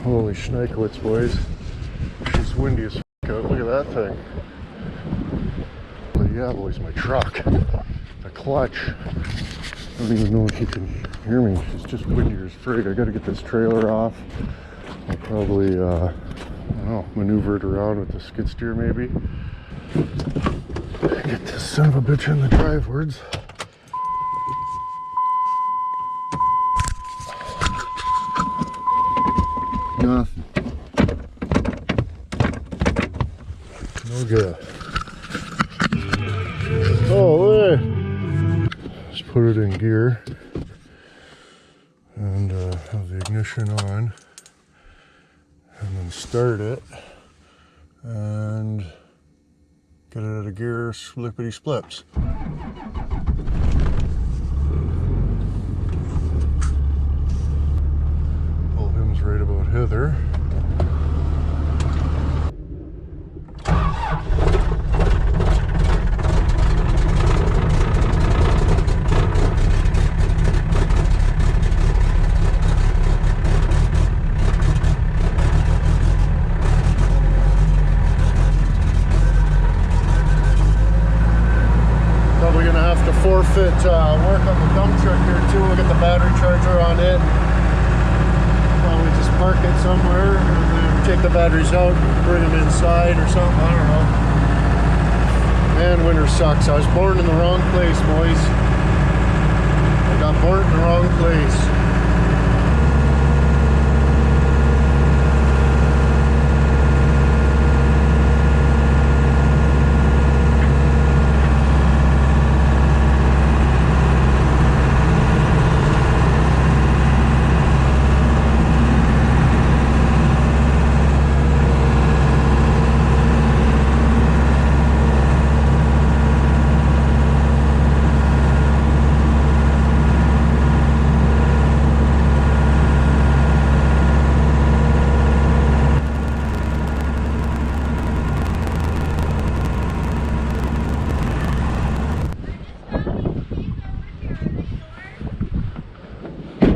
Holy schnikewitz, boys. She's windy as f out. Look at that thing. But yeah, boys, my truck. The clutch. I don't even know if you can hear me. It's just windy as frig. I gotta get this trailer off. I'll probably, I don't know, maneuver it around with the skid steer maybe. Get this son of a bitch in the drivewards. Nothing. No good. Oh, hey. Just put it in gear and have the ignition on, and then start it and get it out of gear, slippity splips. Pull him's right about hither. Forfeit work on the dump truck here too. We'll get the battery charger on it. Probably just park it somewhere and then take the batteries out, bring them inside or something. I don't know. Man, winter sucks. I was born in the wrong place, boys. I got born in the wrong place.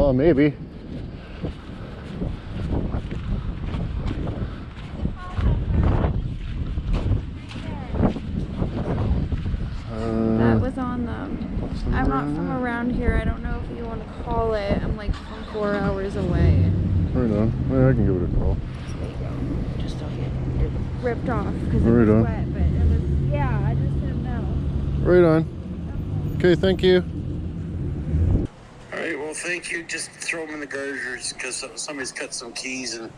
Oh, maybe. That was on the... I'm not from around here. I don't know if you want to call it. I'm like from 4 hours away. Right on. Well, I can give it a call. There you go. Just don't get it ripped off because it Right was on. wet, but it was... Yeah, I just didn't know. Right on. Okay, thank you. Alright, well thank you. Just throw them in the garbage because somebody's cut some keys and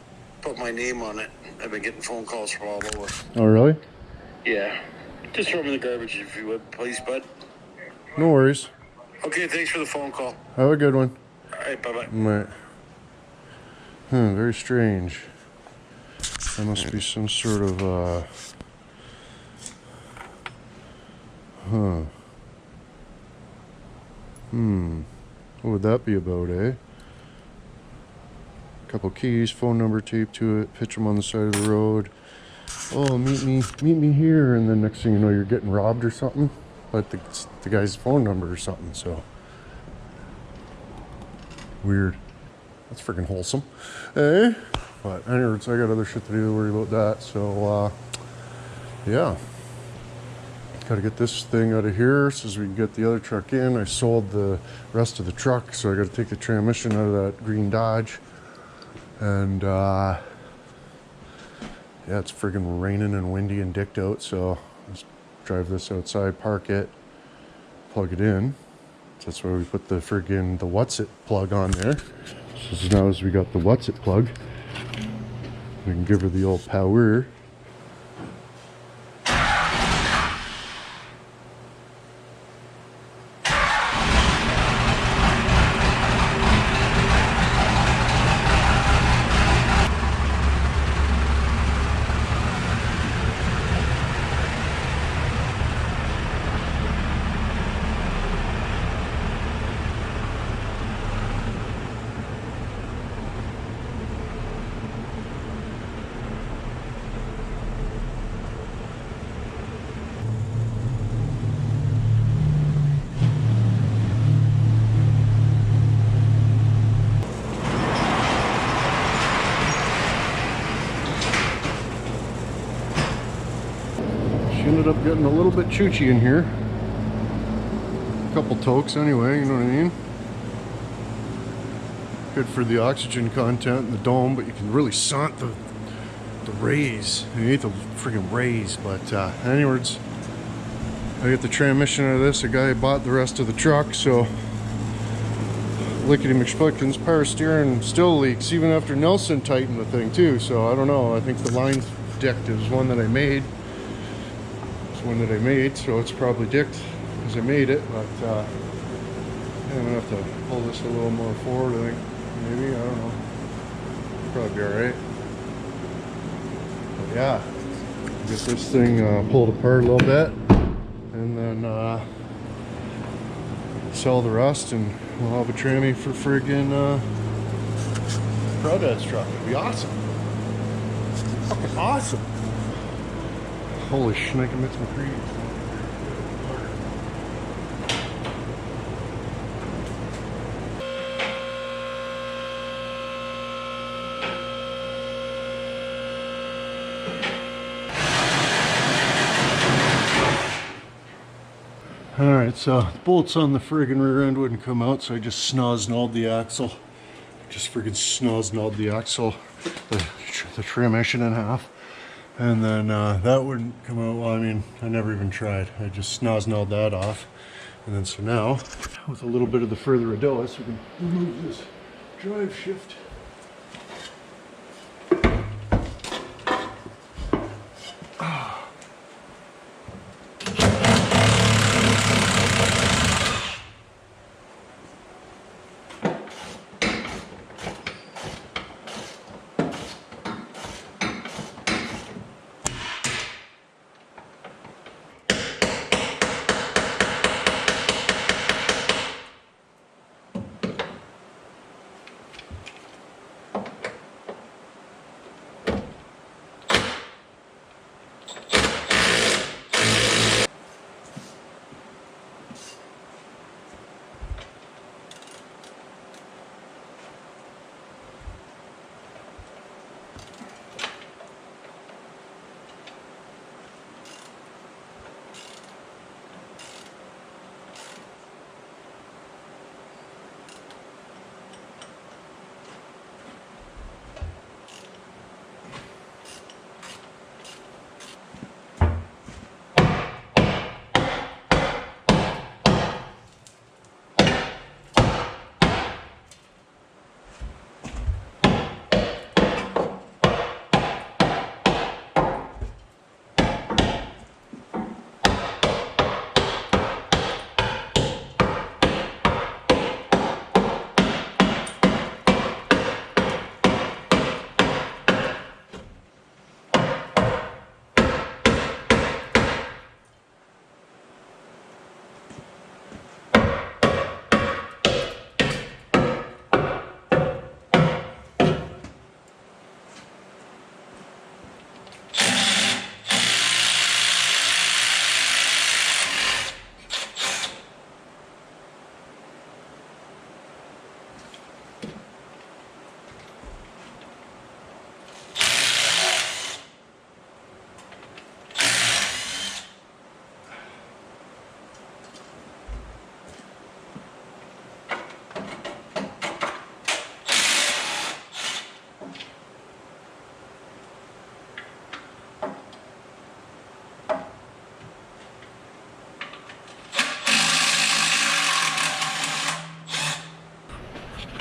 put my name on it. I've been getting phone calls from all over. Oh, really? Yeah. Just throw them in the garbage if you would, please, bud. No worries. Okay, thanks for the phone call. Have a good one. Alright, bye-bye. Right. Very strange. There must be some sort of, what would that be about, eh? Couple keys, phone number taped to it, pitch them on the side of the road. Oh, meet me here, and then next thing you know, you're getting robbed or something. But the guy's phone number or something, so. Weird. That's freaking wholesome. Eh? But anyways, I got other shit to do to worry about that, so, yeah. Got to get this thing out of here so we can get the other truck in. I sold the rest of the truck, so I got to take the transmission out of that green Dodge. And yeah, it's friggin' raining and windy and dicked out, so let's drive this outside, park it, plug it in. So that's why we put the friggin' the what's it plug on there. So now as we got the what's it plug, we can give her the old power. getting a little bit choochy in here. A couple tokes anyway, you know what I mean? Good for the oxygen content in the dome, but you can really scent the rays. You hate the freaking rays, but anyways, I get the transmission out of this. A guy bought the rest of the truck, so lickety McSpuckins, power steering still leaks even after Nelson tightened the thing too. So I don't know. I think the line dicked. It was one that I made. So it's probably dicked because I made it. But yeah, I'm gonna have to pull this a little more forward, I think. Maybe, I don't know. Probably be alright. But yeah, get this thing pulled apart a little bit and then sell the rest, and we'll have a tranny for friggin' Crawdad's truck. It'd be awesome. Fucking awesome. Holy shnik, I met some creeds. Alright, so the bolts on the friggin' rear end wouldn't come out, so I just snozz-gnawed the axle. Just friggin' snozz-gnawed the axle, the transmission in half. And then that wouldn't come out. Well, I mean, I never even tried. I just snozz-gnawed that off. And then so now, with a little bit of the further Adonis, we can remove this drive shift.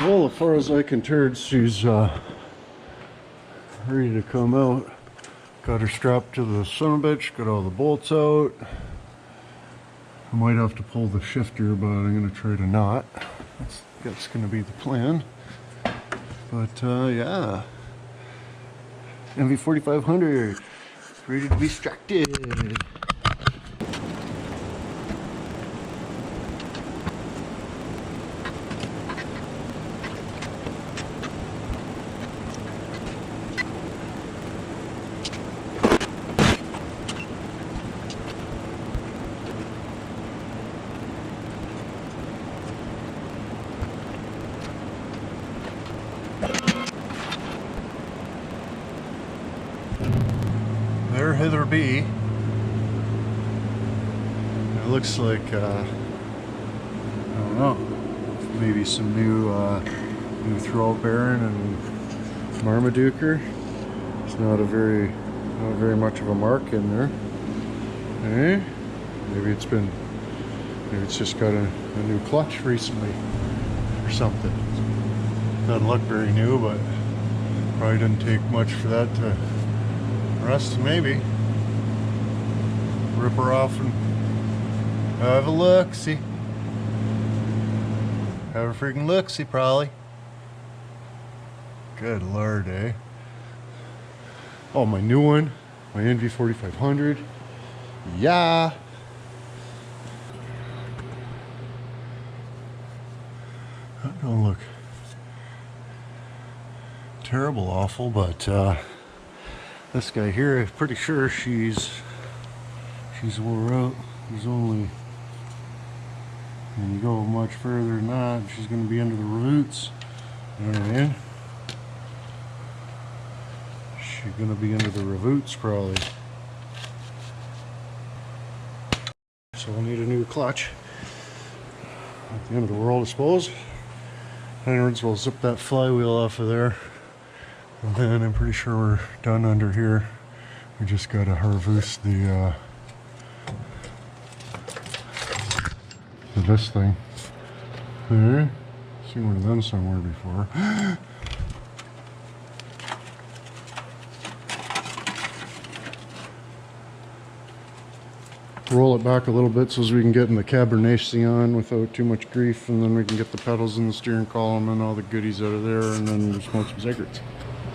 Well, as far as I can tell, she's ready to come out. Got her strapped to the son-of-a-bitch, got all the bolts out. I might have to pull the shifter, but I'm going to try to not. That's going to be the plan. But yeah, MV4500 ready to be extracted. There hither be. looks like I don't know, maybe some new throat baron and Marmaduker. It's not very much of a mark in there. Eh? Maybe it's just got a new clutch recently or something. Doesn't look very new, but probably didn't take much for that to rust. Maybe rip her off and have a look. See, have a freaking look. See, probably. Good lord, eh? Oh, my new one, my NV4500. Yeah. That don't look terrible, awful, but this guy here, I'm pretty sure she's wore out. There's only, when you go much further than that, she's going to be under the roots. You know what I mean? She's going to be under the roots probably. So we'll need a new clutch. At the end of the world, I suppose. Anyways, we'll zip that flywheel off of there. And then I'm pretty sure we're done under here. We just got to harvest this thing. There. Seen one of them somewhere before. Roll it back a little bit so as we can get in the Cabernet Sauvignon without too much grief, and then we can get the pedals in the steering column and all the goodies out of there, and then we'll smoke some cigarettes.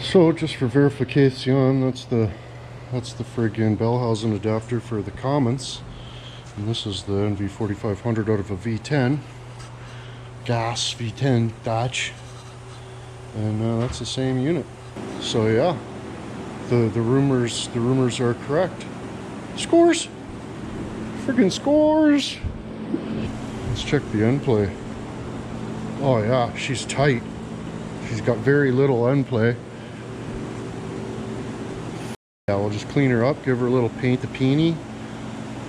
So just for verification, that's the friggin' Bellhausen adapter for the Commons, and this is the NV4500 out of a V10 gas V10 Dodge, and that's the same unit. So yeah, the rumors are correct. Scores. Friggin' scores! Let's check the end play. Oh yeah, she's tight. She's got very little end play. Yeah, we'll just clean her up, give her a little paint the peony,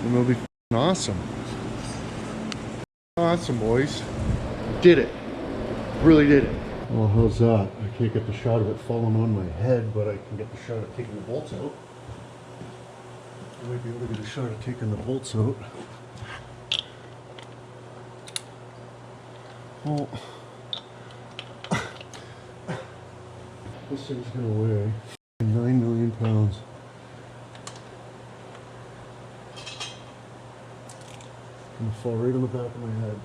and it'll be awesome. Awesome, boys. Did it. Really did it. Well, how's that? I can't get the shot of it falling on my head, but I can get the shot of taking the bolts out. I might be able to get a shot of taking the bolts out. Oh. This thing's gonna weigh 9 million pounds. It's gonna fall right on the back of my head.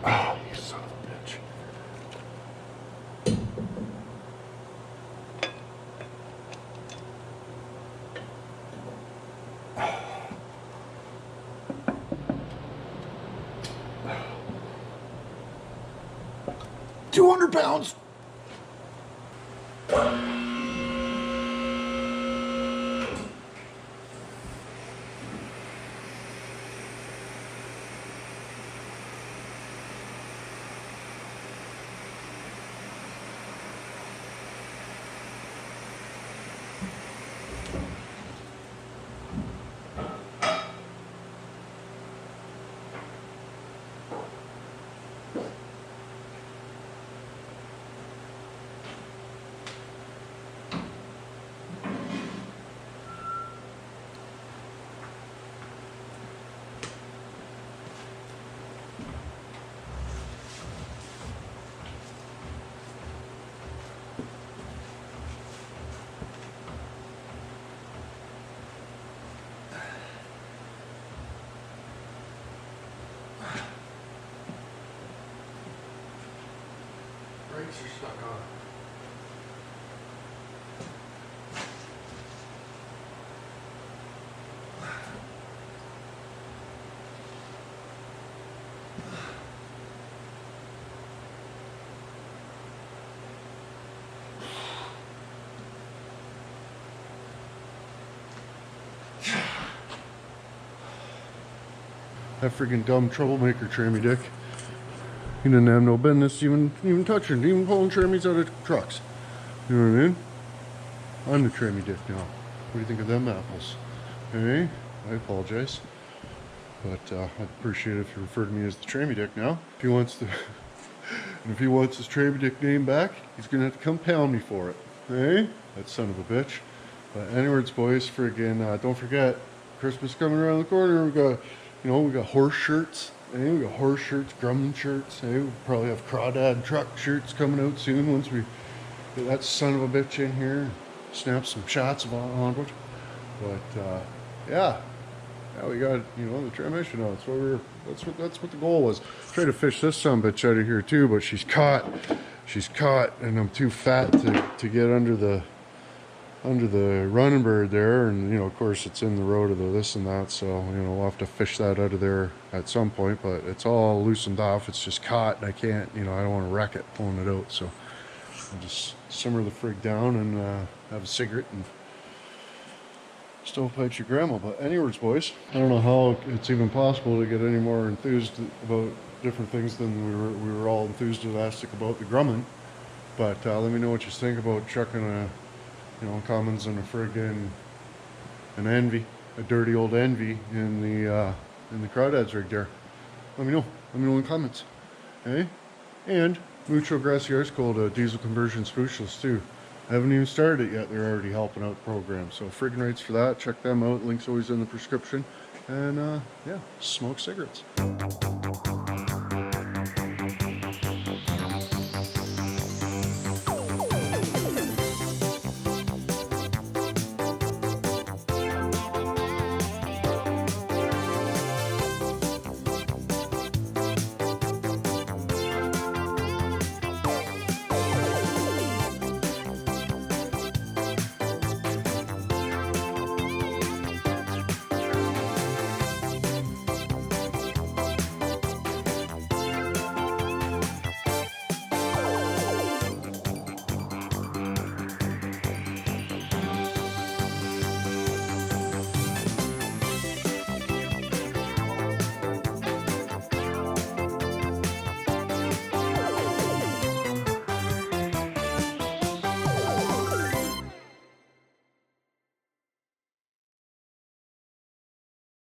Ah, you son of a bitch. £200. Brakes are stuck on. That freaking dumb troublemaker trammy dick. He didn't have no business even touching, even pulling trammies out of trucks. You know what I mean? I'm the trammy dick now. What do you think of them apples? Hey, I apologize. But I'd appreciate it if you refer to me as the Trammy Dick now. If he wants to, and if he wants his Trammy Dick name back, he's gonna have to come pound me for it. Hey, that son of a bitch. But anyways, boys, friggin', don't forget, Christmas coming around the corner. We got, we got horse shirts. Hey, we got horse shirts, Grumman shirts. Hey, we'll probably have Crawdad truck shirts coming out soon once we get that son of a bitch in here. Snap some shots of onward. But yeah, we got the transmission out. That's what the goal was. Try to fish this son of a bitch out of here too, but she's caught, and I'm too fat to get under the running bird there, and of course it's in the road of the this and that, so we'll have to fish that out of there at some point. But it's all loosened off. It's just caught, and I can't, I don't want to wreck it pulling it out, so I'll just simmer the frig down and have a cigarette and stovepipe your grandma. But anyways, boys, I don't know how it's even possible to get any more enthused about different things than we were all enthusiastic about the Grumman. But let me know what you think about chucking a Commons and a friggin' an Envy, a dirty old Envy in the Crawdads rig there. Let me know in the comments. Hey, and mucho gracias called diesel conversion specialist too. I haven't even started it yet. They're already helping out the program. So friggin' rates for that. Check them out. Link's always in the prescription. And yeah, smoke cigarettes.